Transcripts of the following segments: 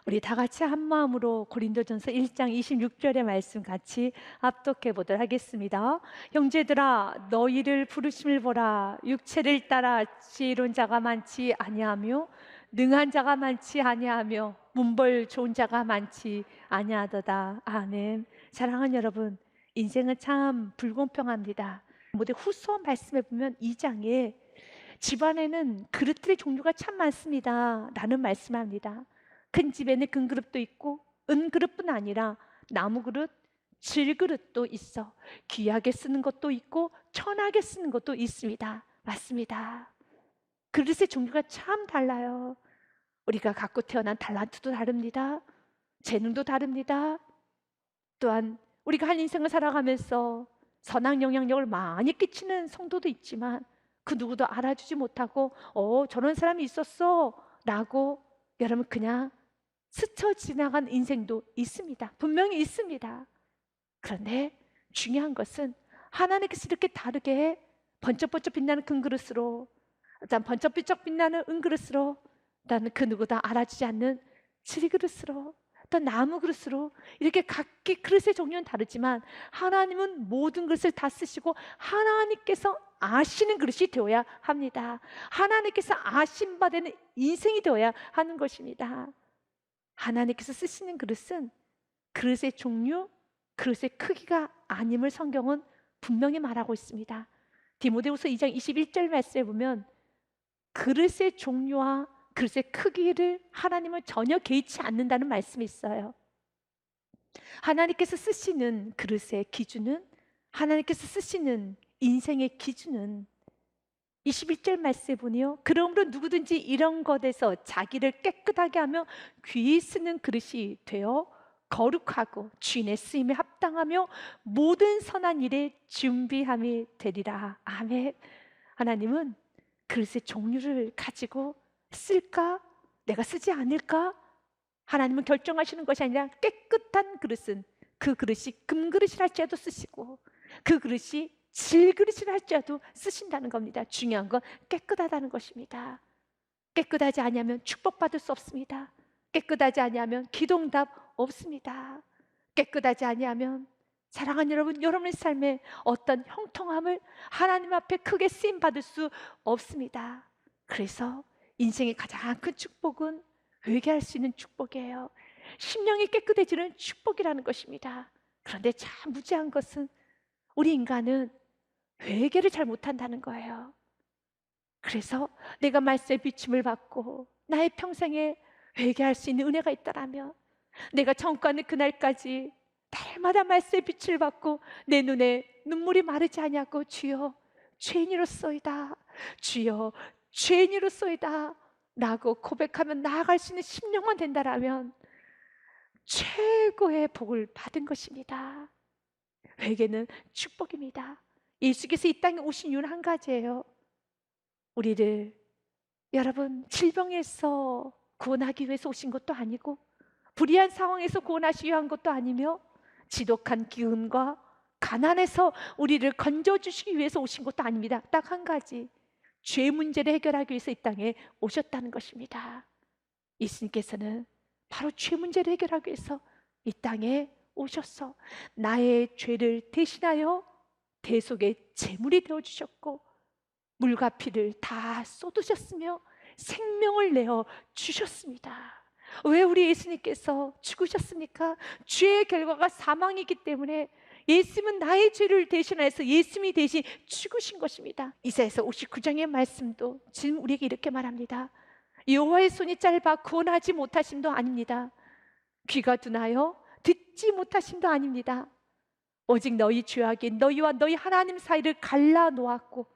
우리 다 같이 한 마음으로 고린도전서 1장 26절의 말씀 같이 합독해 보도록 하겠습니다. 형제들아, 너희를 부르심을 보라. 육체를 따라 지혜로운 자가 많지 아니하며 능한 자가 많지 아니하며 문벌 좋은 자가 많지 아니하도다. 아멘. 사랑하는 여러분, 인생은 참 불공평합니다. 모두 후서 말씀해 보면 2장에 집안에는 그릇들의 종류가 참 많습니다 라는 말씀을 합니다. 큰 집에는 금 그릇도 있고 은 그릇뿐 아니라 나무 그릇, 질그릇도 있어. 귀하게 쓰는 것도 있고 천하게 쓰는 것도 있습니다. 맞습니다. 그릇의 종류가 참 달라요. 우리가 갖고 태어난 달란트도 다릅니다. 재능도 다릅니다. 또한 우리가 한 인생을 살아가면서 선한 영향력을 많이 끼치는 성도도 있지만 그 누구도 알아주지 못하고 저런 사람이 있었어 라고 여러분 그냥 스쳐 지나간 인생도 있습니다. 분명히 있습니다. 그런데 중요한 것은 하나님께서 이렇게 다르게 번쩍번쩍 빛나는 금그릇으로, 번쩍번쩍 빛나는 은그릇으로, 그 누구도 알아주지 않는 질그릇으로, 또 나무 그릇으로, 이렇게 각기 그릇의 종류는 다르지만 하나님은 모든 그릇을 다 쓰시고 하나님께서 아시는 그릇이 되어야 합니다. 하나님께서 아신 바 되는 인생이 되어야 하는 것입니다. 하나님께서 쓰시는 그릇은 그릇의 종류, 그릇의 크기가 아님을 성경은 분명히 말하고 있습니다. 디모데후서 2장 21절 말씀에 보면 그릇의 종류와 그릇의 크기를 하나님은 전혀 개의치 않는다는 말씀이 있어요. 하나님께서 쓰시는 그릇의 기준은, 하나님께서 쓰시는 인생의 기준은 21절 말씀에 보니요, 그러므로 누구든지 이런 것에서 자기를 깨끗하게 하며 귀히 쓰는 그릇이 되어 거룩하고 주인의 쓰임에 합당하며 모든 선한 일에 준비함이 되리라. 아멘. 하나님은 그릇의 종류를 가지고 쓸까? 내가 쓰지 않을까? 하나님은 결정하시는 것이 아니라 깨끗한 그릇은 그 그릇이 금그릇이라 할지라도 쓰시고 그 그릇이 질그릇이라 할지라도 쓰신다는 겁니다. 중요한 건 깨끗하다는 것입니다. 깨끗하지 아니하면 축복받을 수 없습니다. 깨끗하지 아니하면 기도응답 없습니다. 깨끗하지 아니하면 사랑하는 여러분, 여러분의 삶에 어떤 형통함을 하나님 앞에 크게 쓰임받을 수 없습니다. 그래서 인생의 가장 큰 축복은 회개할 수 있는 축복이에요. 심령이 깨끗해지는 축복이라는 것입니다. 그런데 참 무지한 것은 우리 인간은 회개를 잘 못한다는 거예요. 그래서 내가 말씀의 비침을 받고 나의 평생에 회개할 수 있는 은혜가 있다라면 내가 천국 가는 그날까지 날마다 말씀의 빛을 받고 내 눈에 눈물이 마르지 않냐고 주여 죄인이로소이다, 주여 죄인이로소이다 라고 고백하며 나아갈 수 있는 심령만 된다라면 최고의 복을 받은 것입니다. 회개는 축복입니다. 예수께서 이 땅에 오신 이유는 한 가지예요. 우리를 여러분 질병에서 구원하기 위해서 오신 것도 아니고 불의한 상황에서 구원하시기 위한 것도 아니며 지독한 기근과 가난에서 우리를 건져주시기 위해서 오신 것도 아닙니다. 딱 한 가지, 죄 문제를 해결하기 위해서 이 땅에 오셨다는 것입니다. 예수님께서는 바로 죄 문제를 해결하기 위해서 이 땅에 오셔서 나의 죄를 대신하여 대속의 제물이 되어주셨고 물과 피를 다 쏟으셨으며 생명을 내어 주셨습니다. 왜 우리 예수님께서 죽으셨습니까? 죄의 결과가 사망이기 때문에 예수님은 나의 죄를 대신해서 예수님이 대신 죽으신 것입니다. 이사야서 59장의 말씀도 지금 우리에게 이렇게 말합니다. 여호와의 손이 짧아 구원하지 못하심도 아닙니다. 귀가 둔하여 듣지 못하심도 아닙니다. 오직 너희 죄악이 너희와 너희 하나님 사이를 갈라놓았고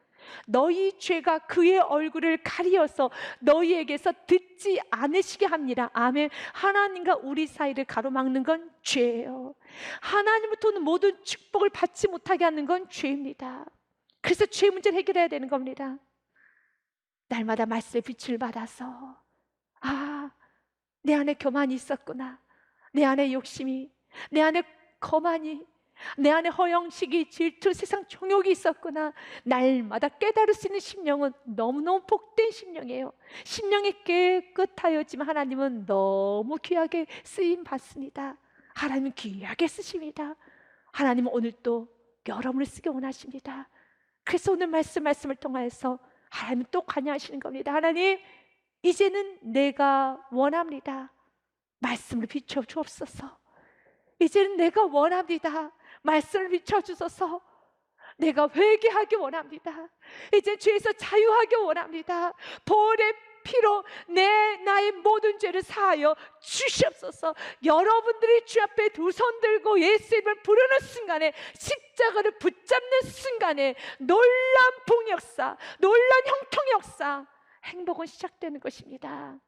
너희 죄가 그의 얼굴을 가리어서 너희에게서 듣지 않으시게 합니다. 아멘. 하나님과 우리 사이를 가로막는 건 죄예요. 하나님부터는 모든 축복을 받지 못하게 하는 건 죄입니다. 그래서 죄 문제를 해결해야 되는 겁니다. 날마다 말씀의 빛을 받아서 내 안에 교만이 있었구나, 내 안에 욕심이, 내 안에 거만이, 내 안에 허영시기, 질투, 세상 정욕이 있었구나. 날마다 깨달을 수 있는 심령은 너무너무 복된 심령이에요. 심령이 깨끗하였지만 하나님은 너무 귀하게 쓰임 받습니다. 하나님은 귀하게 쓰십니다. 하나님은 오늘 또 여러분을 쓰기 원하십니다. 그래서 오늘 말씀을 통해서 하나님은 또 관여하시는 겁니다. 하나님, 이제는 내가 원합니다. 말씀을 비춰주옵소서. 이제는 내가 원합니다. 말씀을 비춰주소서. 내가 회개하기 원합니다. 이제 죄에서 자유하기 원합니다. 보혈의 피로 나의 모든 죄를 사하여 주시옵소서. 여러분들이 주 앞에 두 손 들고 예수 이름을 부르는 순간에, 십자가를 붙잡는 순간에 놀라운 복역사, 놀라운 형통 역사, 행복은 시작되는 것입니다.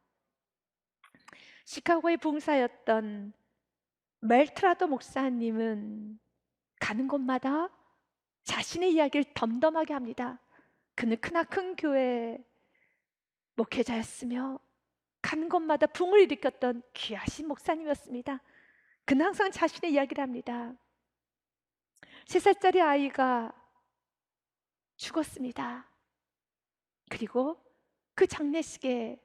시카고의 봉사였던 멜트라도 목사님은 가는 곳마다 자신의 이야기를 덤덤하게 합니다. 그는 크나큰 교회 목회자였으며 가는 곳마다 붕을 일으켰던 귀하신 목사님이었습니다. 그는 항상 자신의 이야기를 합니다. 3살짜리 아이가 죽었습니다. 그리고 그 장례식에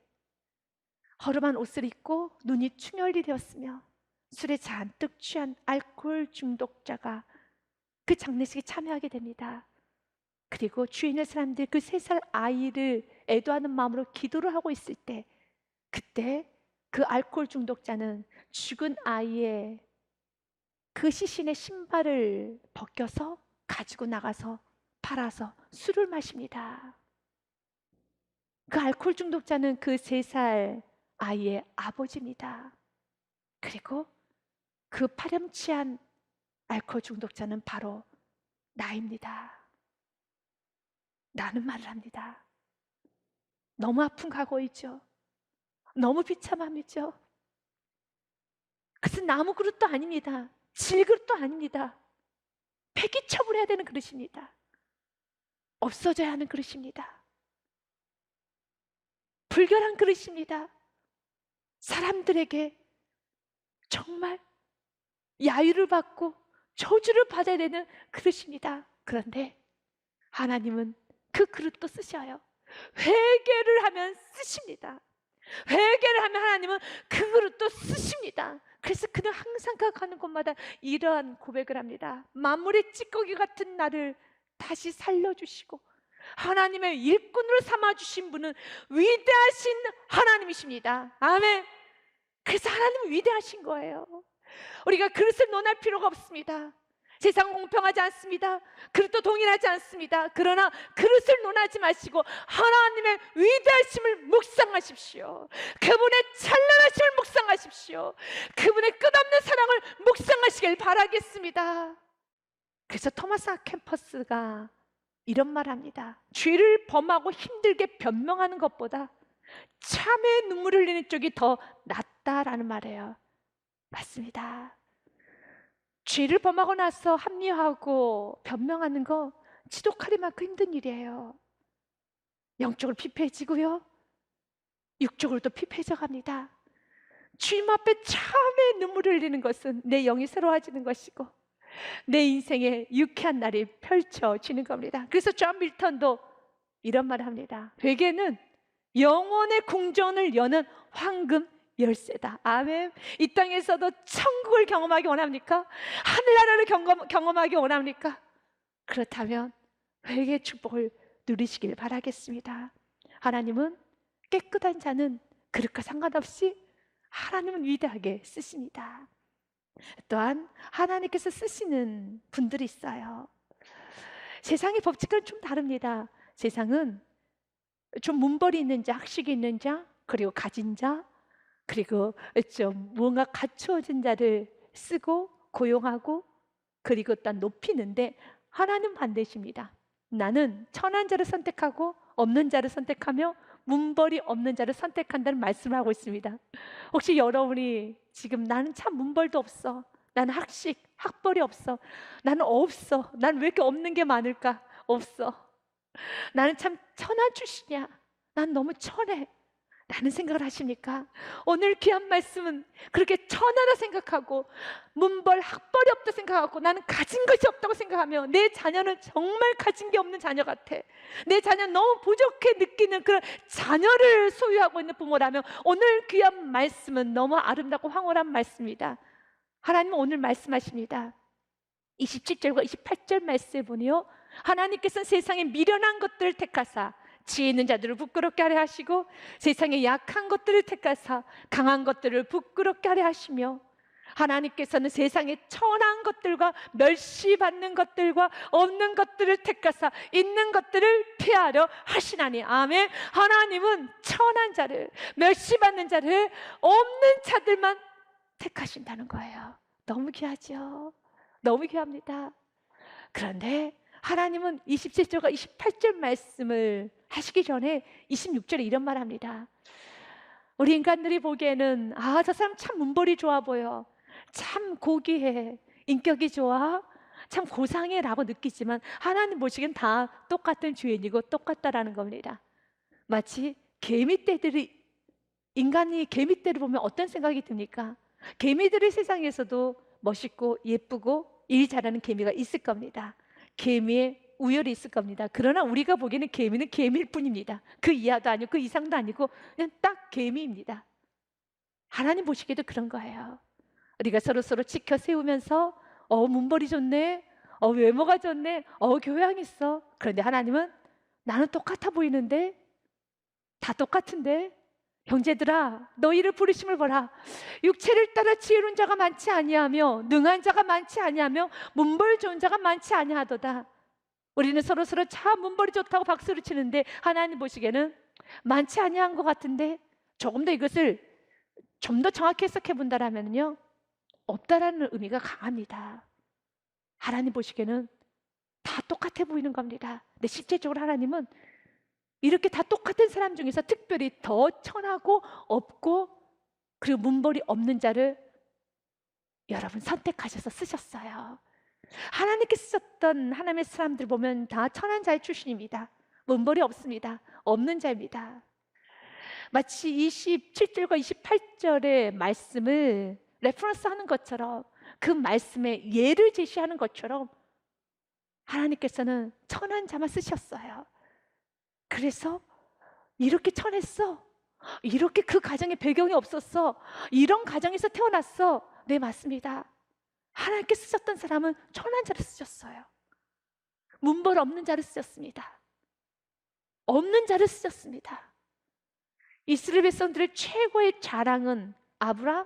허름한 옷을 입고 눈이 충혈이 되었으며 술에 잔뜩 취한 알코올 중독자가 그 장례식에 참여하게 됩니다. 그리고 주위에 있는 사람들이 그 3살 아이를 애도하는 마음으로 기도를 하고 있을 때, 그때 그 알코올 중독자는 죽은 아이의 그 시신의 신발을 벗겨서 가지고 나가서 팔아서 술을 마십니다. 그 알코올 중독자는 그 3살 아이의 아버지입니다. 그리고 그 파렴치한 알코올 중독자는 바로 나입니다. 나는 말을 합니다. 너무 아픈 과거이죠. 너무 비참함이죠. 그것은 나무 그릇도 아닙니다. 질그릇도 아닙니다. 폐기 처분해야 되는 그릇입니다. 없어져야 하는 그릇입니다. 불결한 그릇입니다. 사람들에게 정말 야유를 받고 저주를 받아야 되는 그릇입니다. 그런데 하나님은 그 그릇도 쓰셔요. 회개를 하면 쓰십니다. 회개를 하면 하나님은 그 그릇도 쓰십니다. 그래서 그는 항상 가는 곳마다 이러한 고백을 합니다. 만물의 찌꺼기 같은 나를 다시 살려주시고 하나님의 일꾼으로 삼아주신 분은 위대하신 하나님이십니다. 아멘. 그래서 하나님은 위대하신 거예요. 우리가 그릇을 논할 필요가 없습니다. 세상은 공평하지 않습니다. 그릇도 동일하지 않습니다. 그러나 그릇을 논하지 마시고 하나님의 위대하심을 묵상하십시오. 그분의 찬란하심을 묵상하십시오. 그분의 끝없는 사랑을 묵상하시길 바라겠습니다. 그래서 토마스 아켐퍼스가 이런 말을 합니다. 죄를 범하고 힘들게 변명하는 것보다 참의 눈물을 흘리는 쪽이 더 낫다라는 말이에요. 맞습니다. 죄를 범하고 나서 합리화하고 변명하는 거 지독하리만큼 힘든 일이에요. 영적으로 피폐해지고요, 육적으로도 피폐해져 갑니다. 주님 앞에 참의 눈물을 흘리는 것은 내 영이 새로워지는 것이고 내 인생에 유쾌한 날이 펼쳐지는 겁니다. 그래서 존 밀턴도 이런 말을 합니다. 회개는 영혼의 궁전을 여는 황금 열쇠다. 아멘. 이 땅에서도 천국을 경험하기 원합니까? 하늘나라를 경험하기 원합니까? 그렇다면 회개의 축복을 누리시길 바라겠습니다. 하나님은 깨끗한 자는 그릇과 상관없이 하나님은 위대하게 쓰십니다. 또한 하나님께서 쓰시는 분들이 있어요. 세상의 법칙과는 좀 다릅니다. 세상은 좀 문벌이 있는 자, 학식이 있는 자, 그리고 가진 자, 그리고 좀 무언가 갖추어진 자를 쓰고 고용하고 그리고 또 높이는데, 하나님 반대십니다. 나는 천한 자를 선택하고 없는 자를 선택하며 문벌이 없는 자를 선택한다는 말씀을 하고 있습니다. 혹시 여러분이 지금 나는 참 문벌도 없어, 나는 학벌이 없어, 나는 없어, 나는 왜 이렇게 없는 게 많을까? 없어. 나는 참 천한 출신이야, 난 너무 천해, 라는 생각을 하십니까? 오늘 귀한 말씀은 그렇게 천하라 생각하고 문벌 학벌이 없다 생각하고 나는 가진 것이 없다고 생각하며 내 자녀는 정말 가진 게 없는 자녀 같아, 내 자녀는 너무 부족해 느끼는 그런 자녀를 소유하고 있는 부모라면 오늘 귀한 말씀은 너무 아름답고 황홀한 말씀입니다. 하나님은 오늘 말씀하십니다. 27절과 28절 말씀에 보니요, 하나님께서는 세상에 미련한 것들을 택하사 지혜 있는 자들을 부끄럽게 하려 하시고 세상에 약한 것들을 택하사 강한 것들을 부끄럽게 하려 하시며 하나님께서는 세상에 천한 것들과 멸시받는 것들과 없는 것들을 택하사 있는 것들을 피하려 하시나니. 아멘. 하나님은 천한 자를, 멸시받는 자를, 없는 자들만 택하신다는 거예요. 너무 귀하죠. 너무 귀합니다. 그런데 하나님은 27절과 28절 말씀을 하시기 전에 26절에 이런 말 합니다. 우리 인간들이 보기에는 저 사람 참 문벌이 좋아 보여, 참 고귀해, 인격이 좋아, 참 고상해 라고 느끼지만 하나님 보시기엔 다 똑같은 주인이고 똑같다라는 겁니다. 마치 개미떼들이, 인간이 개미떼를 보면 어떤 생각이 듭니까? 개미들의 세상에서도 멋있고 예쁘고 일 잘하는 개미가 있을 겁니다. 개미의 우열이 있을 겁니다. 그러나 우리가 보기에는 개미는 개미일 뿐입니다. 그 이하도 아니고 그 이상도 아니고 그냥 딱 개미입니다. 하나님 보시기에도 그런 거예요. 우리가 서로 지켜 세우면서 문벌이 좋네, 외모가 좋네, 교양 있어. 그런데 하나님은 나는 똑같아 보이는데, 다 똑같은데, 형제들아 너희를 부르심을 보라. 육체를 따라 지혜로운 자가 많지 아니하며 능한 자가 많지 아니하며 문벌 좋은 자가 많지 아니하도다. 우리는 서로 참 문벌이 좋다고 박수를 치는데 하나님 보시기에는 많지 아니한 것 같은데, 조금 더 이것을 좀 더 정확히 해석해 본다라면요, 없다라는 의미가 강합니다. 하나님 보시기에는 다 똑같아 보이는 겁니다. 근데 실제적으로 하나님은 이렇게 다 똑같은 사람 중에서 특별히 더 천하고 없고 그리고 문벌이 없는 자를 여러분 선택하셔서 쓰셨어요. 하나님께 쓰셨던 하나님의 사람들 보면 다 천한 자의 출신입니다. 문벌이 없습니다. 없는 자입니다. 마치 27절과 28절의 말씀을 레퍼런스 하는 것처럼, 그 말씀에 예를 제시하는 것처럼 하나님께서는 천한 자만 쓰셨어요. 그래서 이렇게 천했어, 이렇게 그 가정에 배경이 없었어, 이런 가정에서 태어났어. 네, 맞습니다. 하나님께 쓰셨던 사람은 천한 자를 쓰셨어요. 문벌 없는 자를 쓰셨습니다. 없는 자를 쓰셨습니다. 이스라엘 백성들의 최고의 자랑은 아브라함,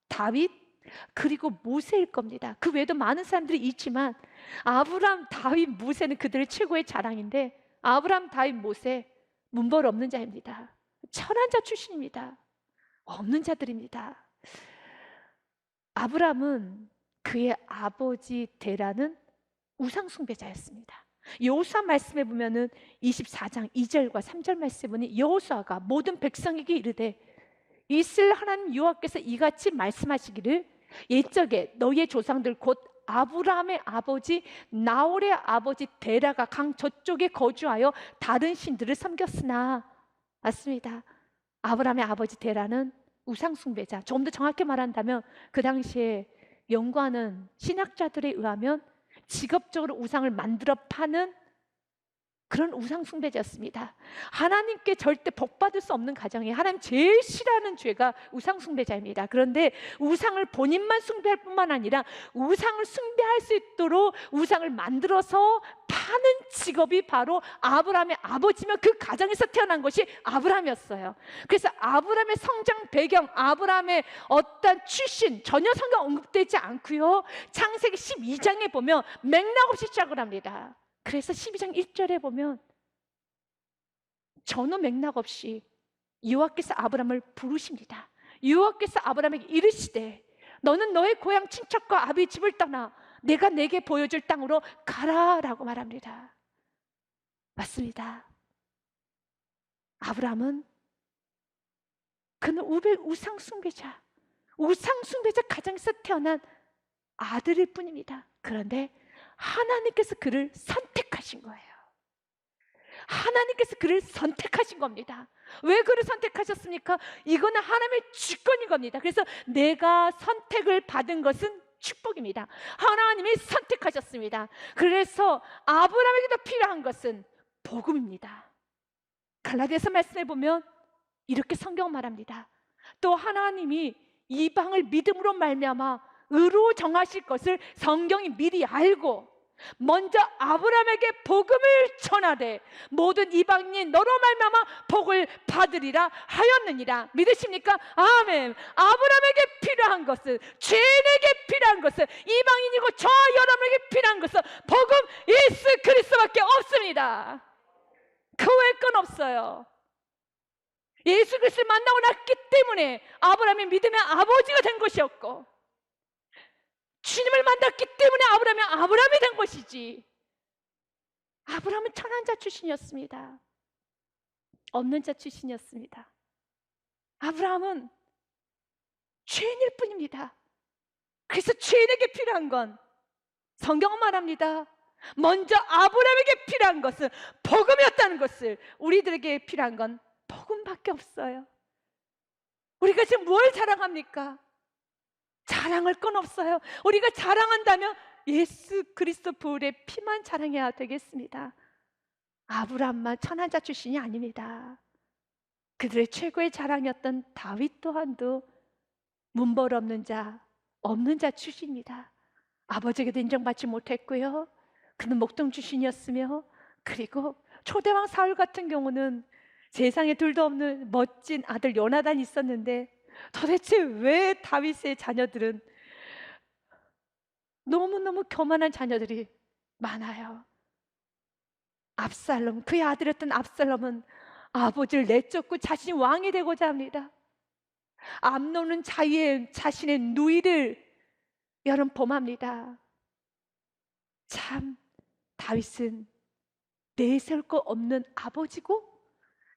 다윗, 그리고 모세일 겁니다. 그 외에도 많은 사람들이 있지만 아브라함, 다윗, 모세는 그들의 최고의 자랑인데, 아브라함, 다윗, 모세 문벌 없는 자입니다. 천한 자 출신입니다. 없는 자들입니다. 아브라함은 그의 아버지 데라는 우상 숭배자였습니다. 여호수아 말씀에 보면은 24장 2절과 3절 말씀에 보니 여호수아가 모든 백성에게 이르되 이스라엘 하나님 여호와께서 이같이 말씀하시기를 옛적에 너희의 조상들 곧 아브라함의 아버지 나홀의 아버지 데라가 강 저쪽에 거주하여 다른 신들을 섬겼으나. 맞습니다. 아브라함의 아버지 데라는 우상 숭배자, 조금 더 정확히 말한다면 그 당시에 연구하는 신학자들에 의하면 직업적으로 우상을 만들어 파는 그런 우상 숭배자였습니다. 하나님께 절대 복받을 수 없는 가정이에요. 하나님 제일 싫어하는 죄가 우상 숭배자입니다. 그런데 우상을 본인만 숭배할 뿐만 아니라 우상을 숭배할 수 있도록 우상을 만들어서 파는 직업이 바로 아브라함의 아버지며 그 가정에서 태어난 것이 아브라함이었어요. 그래서 아브라함의 성장 배경, 아브라함의 어떤 출신 전혀 성경 언급되지 않고요, 창세기 12장에 보면 맥락 없이 시작을 합니다. 그래서 12장 1절에 보면 전후 맥락 없이 여호와께서 아브라함을 부르십니다. 여호와께서 아브라함에게 이르시되 너는 너의 고향 친척과 아비의 집을 떠나 내가 내게 보여줄 땅으로 가라라고 말합니다. 맞습니다. 아브라함은 그는 우상 숭배자 가정에서 태어난 아들일 뿐입니다. 그런데 하나님께서 그를 선택하신 거예요. 하나님께서 그를 선택하신 겁니다. 왜 그를 선택하셨습니까? 이거는 하나님의 주권인 겁니다. 그래서 내가 선택을 받은 것은 축복입니다. 하나님이 선택하셨습니다. 그래서 아브라함에게도 필요한 것은 복음입니다. 갈라디아서 말씀해 보면 이렇게 성경 말합니다. 또 하나님이 이방을 믿음으로 말미암아 의로 정하실 것을 성경이 미리 알고 먼저 아브라함에게 복음을 전하되 모든 이방인이 너로 말미암아 복을 받으리라 하였느니라. 믿으십니까? 아멘. 아브라함에게 필요한 것은, 죄인에게 필요한 것은, 이방인이고 저와 여러분에게 필요한 것은 복음 예수 그리스도밖에 없습니다. 그 외에 건 없어요. 예수 그리스도를 만나고 났기 때문에 아브라함이 믿음의 아버지가 된 것이었고, 주님을 만났기 때문에 아브라함이 된 것이지. 아브라함은 천한 자 출신이었습니다. 없는 자 출신이었습니다. 아브라함은 죄인일 뿐입니다. 그래서 죄인에게 필요한 건, 성경은 말합니다, 먼저 아브라함에게 필요한 것은 복음이었다는 것을, 우리들에게 필요한 건 복음밖에 없어요. 우리가 지금 뭘 자랑합니까? 자랑할 건 없어요. 우리가 자랑한다면 예수 그리스도 보혈의 피만 자랑해야 되겠습니다. 아브라함만 천한자 출신이 아닙니다. 그들의 최고의 자랑이었던 다윗 또한도 문벌 없는 자, 없는 자 출신입니다. 아버지에게도 인정받지 못했고요, 그는 목동 출신이었으며, 그리고 초대왕 사울 같은 경우는 세상에 둘도 없는 멋진 아들 요나단이 있었는데, 도대체 왜 다윗의 자녀들은 너무너무 교만한 자녀들이 많아요. 압살롬, 그의 아들이었던 압살롬은 아버지를 내쫓고 자신이 왕이 되고자 합니다. 암논은 자신의 누이를 여러분 범합니다. 참, 다윗은 내세울 것 없는 아버지고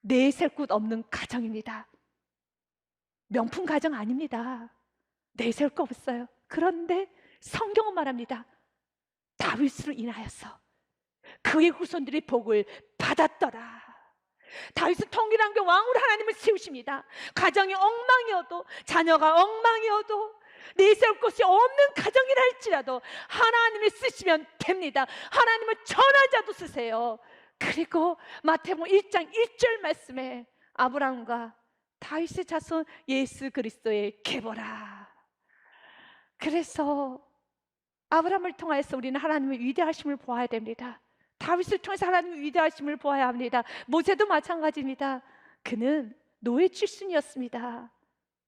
내세울 것 없는 가정입니다. 명품 가정 아닙니다. 내세울 거 없어요. 그런데 성경은 말합니다, 다윗으로 인하여서 그의 후손들이 복을 받았더라. 다윗은 통일한 게 왕으로 하나님을 세우십니다. 가정이 엉망이어도, 자녀가 엉망이어도, 내세울 것이 없는 가정이라 할지라도 하나님을 쓰시면 됩니다. 하나님은 전화자도 쓰세요. 그리고 마태복음 1장 1절 말씀에 아브라함과 다윗의 자손 예수 그리스도의 계보라. 그래서 아브라함을 통해서 우리는 하나님의 위대하심을 보아야 됩니다. 다윗을 통해서 하나님의 위대하심을 보아야 합니다. 모세도 마찬가지입니다. 그는 노예 출신이었습니다.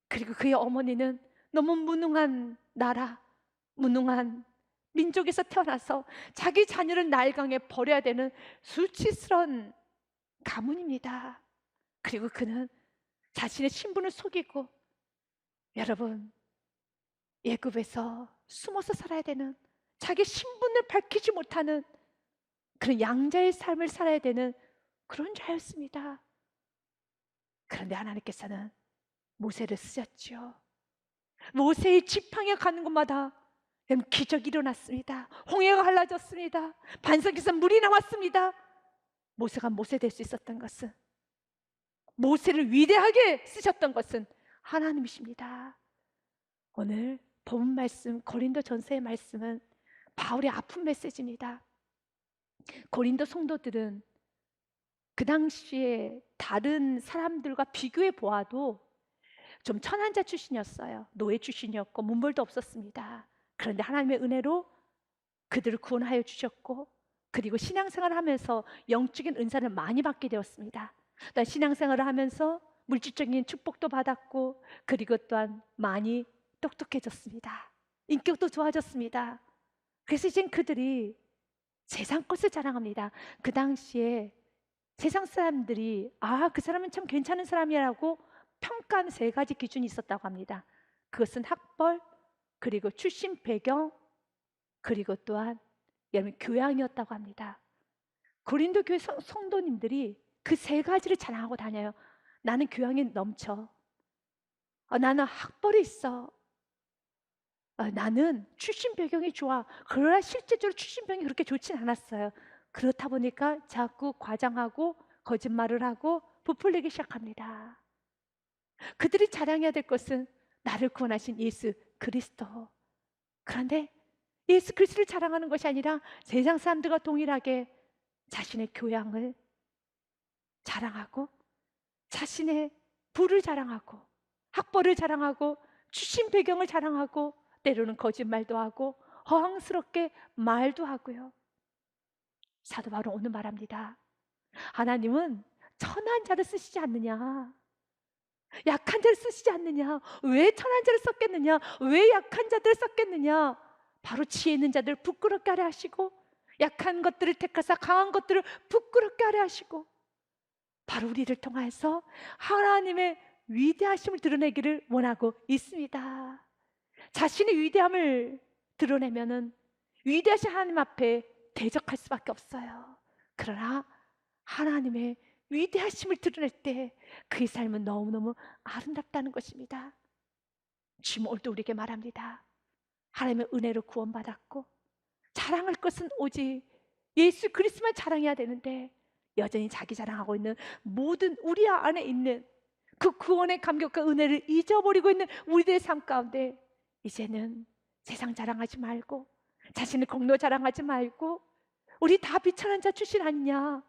그리고 그의 어머니는 너무 무능한 나라, 무능한 민족에서 태어나서 자기 자녀를 나일강에 버려야 되는 수치스러운 가문입니다. 그리고 그는 자신의 신분을 속이고, 여러분, 애굽에서 숨어서 살아야 되는, 자기 신분을 밝히지 못하는 그런 양자의 삶을 살아야 되는 그런 자였습니다. 그런데 하나님께서는 모세를 쓰셨죠. 모세의 지팡이가 가는 곳마다 기적이 일어났습니다. 홍해가 갈라졌습니다. 반석에서 물이 나왔습니다. 모세가 모세 될 수 있었던 것은, 모세를 위대하게 쓰셨던 것은 하나님이십니다. 오늘 본 말씀, 고린도 전서의 말씀은 바울의 아픈 메시지입니다. 고린도 성도들은 그 당시에 다른 사람들과 비교해 보아도 좀 천한자 출신이었어요. 노예 출신이었고 문벌도 없었습니다. 그런데 하나님의 은혜로 그들을 구원하여 주셨고, 그리고 신앙생활을 하면서 영적인 은사를 많이 받게 되었습니다. 또한 신앙생활을 하면서 물질적인 축복도 받았고, 그리고 또한 많이 똑똑해졌습니다. 인격도 좋아졌습니다. 그래서 이제 그들이 세상 것을 자랑합니다. 그 당시에 세상 사람들이 그 사람은 참 괜찮은 사람이라고 평가하는 세 가지 기준이 있었다고 합니다. 그것은 학벌, 그리고 출신 배경, 그리고 또한 여러분 교양이었다고 합니다. 고린도 교회 성도님들이 그 세 가지를 자랑하고 다녀요. 나는 교양이 넘쳐. 나는 학벌이 있어. 나는 출신 배경이 좋아. 그러나 실제적으로 출신 배경이 그렇게 좋진 않았어요. 그렇다 보니까 자꾸 과장하고 거짓말을 하고 부풀리기 시작합니다. 그들이 자랑해야 될 것은 나를 구원하신 예수 그리스도. 그런데 예수 그리스도를 자랑하는 것이 아니라 세상 사람들과 동일하게 자신의 교양을 자랑하고 자신의 부를 자랑하고 학벌을 자랑하고 출신 배경을 자랑하고 때로는 거짓말도 하고 허황스럽게 말도 하고요. 사도 바울은 오늘 말합니다. 하나님은 천한 자를 쓰시지 않느냐, 약한 자를 쓰시지 않느냐. 왜 천한 자를 썼겠느냐, 왜 약한 자들을 썼겠느냐. 바로 지혜 있는 자들을 부끄럽게 하려 하시고 약한 것들을 택하사 강한 것들을 부끄럽게 하려 하시고 바로 우리를 통해서 하나님의 위대하심을 드러내기를 원하고 있습니다. 자신의 위대함을 드러내면은 위대하신 하나님 앞에 대적할 수밖에 없어요. 그러나 하나님의 위대하심을 드러낼 때 그의 삶은 너무너무 아름답다는 것입니다. 주님 오늘도 우리에게 말합니다. 하나님의 은혜로 구원받았고 자랑할 것은 오직 예수 그리스도만 자랑해야 되는데 여전히 자기 자랑하고 있는 모든 우리 안에 있는 그 구원의 감격과 은혜를 잊어버리고 있는 우리들의 삶 가운데 이제는 세상 자랑하지 말고 자신의 공로 자랑하지 말고 우리 다 비천한 자 출신 아니냐,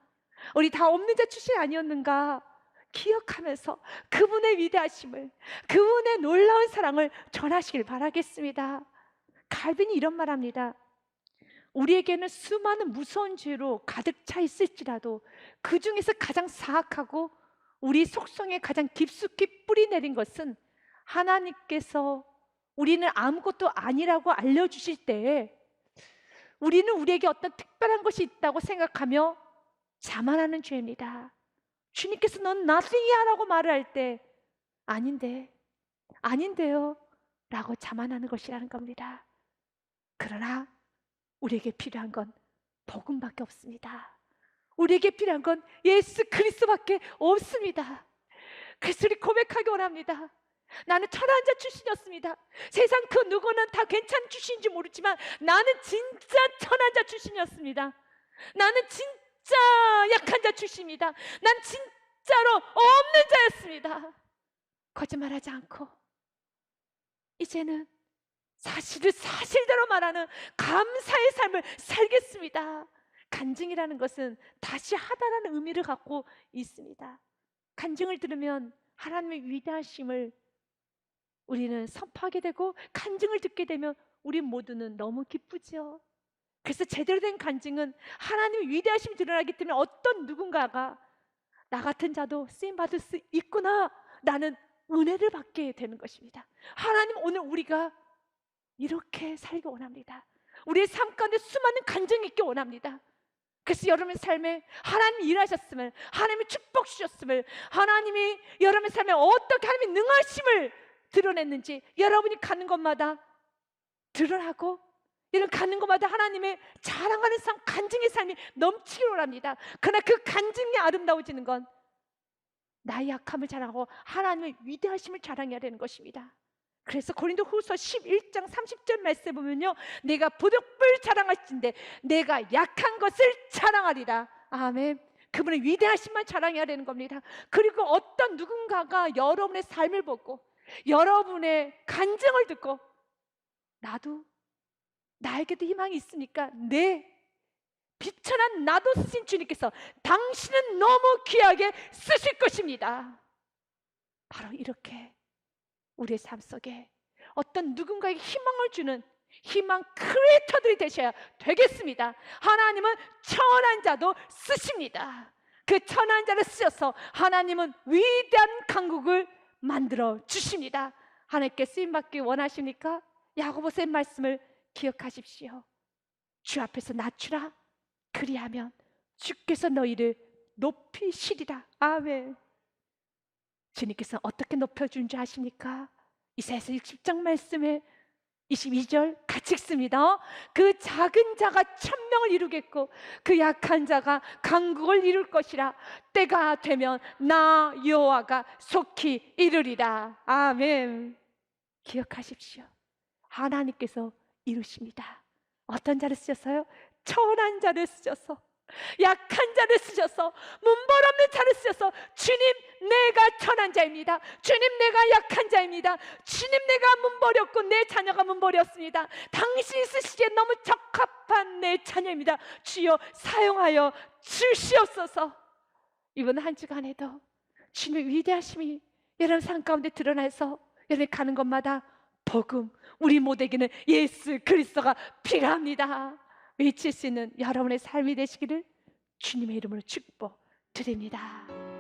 우리 다 없는 자 출신 아니었는가 기억하면서 그분의 위대하심을, 그분의 놀라운 사랑을 전하시길 바라겠습니다. 칼빈이 이런 말합니다. 우리에게는 수많은 무서운 죄로 가득 차 있을지라도 그 중에서 가장 사악하고 우리 속성에 가장 깊숙이 뿌리 내린 것은 하나님께서 우리는 아무것도 아니라고 알려주실 때 우리는 우리에게 어떤 특별한 것이 있다고 생각하며 자만하는 죄입니다. 주님께서 넌 nothing이야 라고 말을 할 때 아닌데요 라고 자만하는 것이라는 겁니다. 그러나 우리에게 필요한 건 복음밖에 없습니다. 우리에게 필요한 건 예수 그리스도밖에 없습니다. 그래서 우리 고백하기 원합니다. 나는 천한 자 출신이었습니다. 세상 그 누구는 다 괜찮은 출신인지 모르지만 나는 진짜 천한 자 출신이었습니다. 나는 진짜 약한 자 출신입니다. 난 진짜로 없는 자였습니다. 거짓말하지 않고 이제는 사실을 사실대로 말하는 감사의 삶을 살겠습니다. 간증이라는 것은 다시 하다라는 의미를 갖고 있습니다. 간증을 들으면 하나님의 위대하심을 우리는 선포하게 되고 간증을 듣게 되면 우리 모두는 너무 기쁘죠. 그래서 제대로 된 간증은 하나님의 위대하심이 드러나기 때문에 어떤 누군가가 나 같은 자도 쓰임받을 수 있구나, 나는 은혜를 받게 되는 것입니다. 하나님 오늘 우리가 이렇게 살기 원합니다. 우리의 삶 가운데 수많은 간증이 있기 원합니다. 그래서 여러분의 삶에 하나님이 일하셨음을, 하나님이 축복 주셨음을, 하나님이 여러분의 삶에 어떻게 하나님이 능하심을 드러냈는지 여러분이 가는 곳마다 드러나고 이런 가는 곳마다 하나님의 자랑하는 삶, 간증의 삶이 넘치기를 원합니다. 그러나 그 간증이 아름다워지는 건 나의 약함을 자랑하고 하나님의 위대하심을 자랑해야 되는 것입니다. 그래서 고린도후서 11장 30절 말씀에 보면요, 내가 보덕불 자랑할진대 내가 약한 것을 자랑하리라. 아멘. 그분의 위대하심만 자랑해야 되는 겁니다. 그리고 어떤 누군가가 여러분의 삶을 보고 여러분의 간증을 듣고 나에게도 희망이 있으니까 비천한 나도 쓰신 주님께서 당신은 너무 귀하게 쓰실 것입니다. 바로 이렇게 우리의 삶 속에 어떤 누군가에게 희망을 주는 희망 크리에이터들이 되셔야 되겠습니다. 하나님은 천한 자도 쓰십니다. 그 천한 자를 쓰셔서 하나님은 위대한 강국을 만들어 주십니다. 하나님께 쓰임받기 원하십니까? 야고보서의 말씀을 기억하십시오. 주 앞에서 낮추라. 그리하면 주께서 너희를 높이시리라. 아멘. 주님께서 어떻게 높여준 줄 아십니까? 이사야서 60장 말씀에 22절 같이 읽습니다. 그 작은 자가 천명을 이루겠고 그 약한 자가 강국을 이룰 것이라. 때가 되면 나 여호와가 속히 이루리라. 아멘. 기억하십시오. 하나님께서 이루십니다. 어떤 자를 쓰셨어요? 천한 자를 쓰셔서 약한 자를 쓰셔서, 문벌 없는 자를 쓰셔서, 주님 내가 천한 자입니다. 주님 내가 약한 자입니다. 주님 내가 문벌이 없고 내 자녀가 문벌이 없습니다. 당신이 쓰시기에 너무 적합한 내 자녀입니다. 주여 사용하여 주시옵소서. 이번 한 주간에도 주님의 위대하심이 여러분 삶 가운데 드러나서 여러분이 가는 곳마다 복음, 우리 모두에게는 예수 그리스도가 필요합니다. 외칠 수 있는 여러분의 삶이 되시기를 주님의 이름으로 축복드립니다.